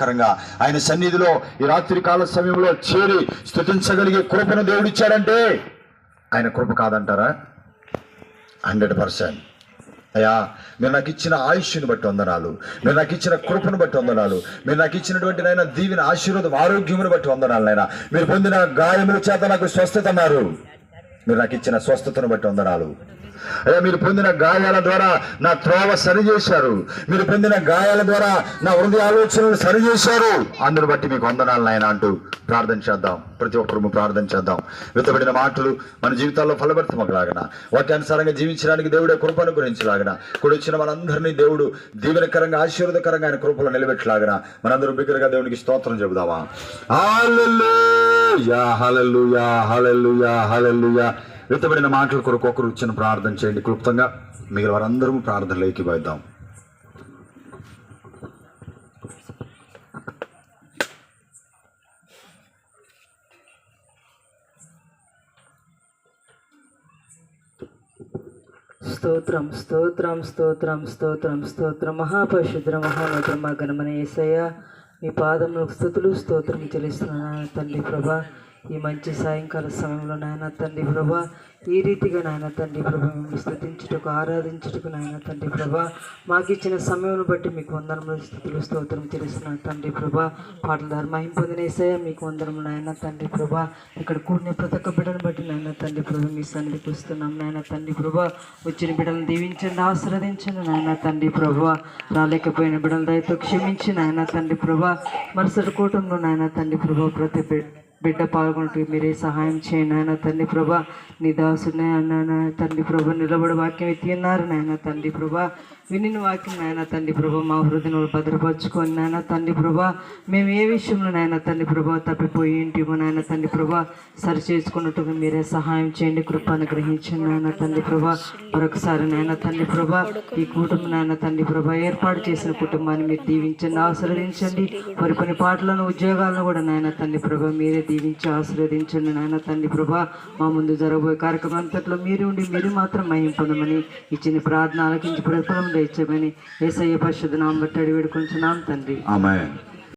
కరంగా ఆయన సన్నిధిలో ఈ రాత్రి కాల సమయంలో చేరి స్తుతించగలిగే కృపను దేవుడిచ్చాడంటే ఆయన కృప కాదంటారా? 100%. అయ్యా, మీరు నాకు ఇచ్చిన ఆయుష్ని బట్టి వందనాలు, మీరు నాకు ఇచ్చిన కృపను బట్టి వందనాలు, మీరు నాకు ఇచ్చినటువంటి నాయన దీవెన ఆశీర్వాదం ఆరోగ్యమును బట్టి వందనాలు. నాయన మీరు పొందిన గాయముల చేత నాకు స్వస్థత అన్నారు, మీరు నాకు ఇచ్చిన స్వస్థతను బట్టి వందనాలు. అయ్యా, మీరు పొందిన గాయాల ద్వారా నా త్రోవ సరిచేశారు, మీరు పొందిన గాయాల ద్వారా నా హృదయ ఆలోచనలు సరిచేశారు, అందును బట్టి మీకు వందనాలు నాయన అంటూ ప్రార్థన చేద్దాం. ప్రతి ఒక్కరు ప్రార్థన చేద్దాం. విత్తబడిన మాటలు మన జీవితాల్లో ఫలభరితమగలాగన, వాక్యానుసారంగా జీవించడానికి దేవుడే కృపను గురించలాగన, కూడా వచ్చిన మనందరినీ దేవుడు దీవెనకరంగా ఆశీర్వాదకరంగా ఆయన కృపలో నిలబెట్టలాగన మనందరూ బిగ్గరగా దేవునికి స్తోత్రం చెబుదామా? హల్లెలూయా, హల్లెలూయా, హల్లెలూయా, హల్లెలూయా. విత్తబడిన మాటల కొరకు ఒకరు ఇచ్చిన ప్రార్థన చేయండి క్లుప్తంగా. మిగిలిన వారందరూ ప్రార్థనలో ఏకీభవిద్దాం. స్తోత్రం స్తోత్రం స్తోత్రం స్తోత్రం స్తోత్రం. మహాపరిశుద్ర మహోన్నత మా ఘనమైన యేసయ్య, మీ పాదములకు స్తుతులు స్తోత్రం చెల్లిస్తున్నాను తండ్రి ప్రభా. ఈ మంచి సాయంకాల సమయంలో నాయన తండ్రి ప్రభా, ఈ రీతిగా నాయన తండ్రి ప్రభా మిమ్మల్ని స్తుతించుటకు ఆరాధించుటకు నాయన తండ్రి ప్రభా మాకు ఇచ్చిన సమయం బట్టి మీకు వందనములు స్తుతులు స్తోత్రం చెల్లిస్తున్నాను తండ్రి ప్రభా. పాటల ద్వారా మహిమ పొందిన యేసయ్య మీకు వందనములు నాయన తండ్రి ప్రభా. ఇక్కడ కూడిన ప్రతి ఒక్క బిడ్డను బట్టి నాయన తండ్రి ప్రభా మీ సన్నిధికి వస్తున్నాం నాయన తండ్రి ప్రభా. వచ్చిన బిడ్డలను దీవించండి, ఆశీర్వదించండి నాయన తండ్రి ప్రభా. రాలేకపోయిన బిడ్డల దయతో క్షమించి నాయన తండ్రి ప్రభా. మరుసటి కూటంలో నాయన తండ్రి ప్రభా ప్రతి బిడ్డ పాల్గొంటూ మీరే సహాయం చేయండి నాయన తండ్రి ప్రభా. నీ దాసునే అన్న తండ్రి ప్రభా నిలబడి వాక్యం ఎత్తి అన్నారు నాయన తండ్రి ప్రభా. వినిన వాక్యం నాయన తండ్రి ప్రభా మా హృదయంలో భద్రపరచుకొని నాయన తండ్రి ప్రభా మేము ఏ విషయంలో నాయన తండ్రి ప్రభా తప్పిపోయి ఏంటిమో నాయన తండ్రి ప్రభా సరి చేసుకున్నట్టుగా మీరే సహాయం చేయండి, కృపను గ్రహించండి నాయన తండ్రి ప్రభా. మరొకసారి నాయన తండ్రి ప్రభా ఈ కుటుంబం నాయన తండ్రి ప్రభా ఏర్పాటు చేసిన కుటుంబాన్ని మీరు దీవించండి, ఆశీర్వదించండి. మరి కొన్ని పాటలను ఉద్యోగాలను కూడా నాయన తండ్రి ప్రభా మీరే దీవించి ఆశీర్వదించండి నాయన తండ్రి ప్రభా. మా ముందు జరగబోయే కార్యక్రమం అంతట్లో మీరు ఉండి మీరు మాత్రం మహిమ పొందమని ఇచ్చిన ప్రార్థన ఆలకించి ప్రతిఫలం దయచేయమని యేసయ్య పరిశుద్ధ నామమున బట్టి అడిగి వేడుకొంచున్నాం తండ్రి. ఆమేన్.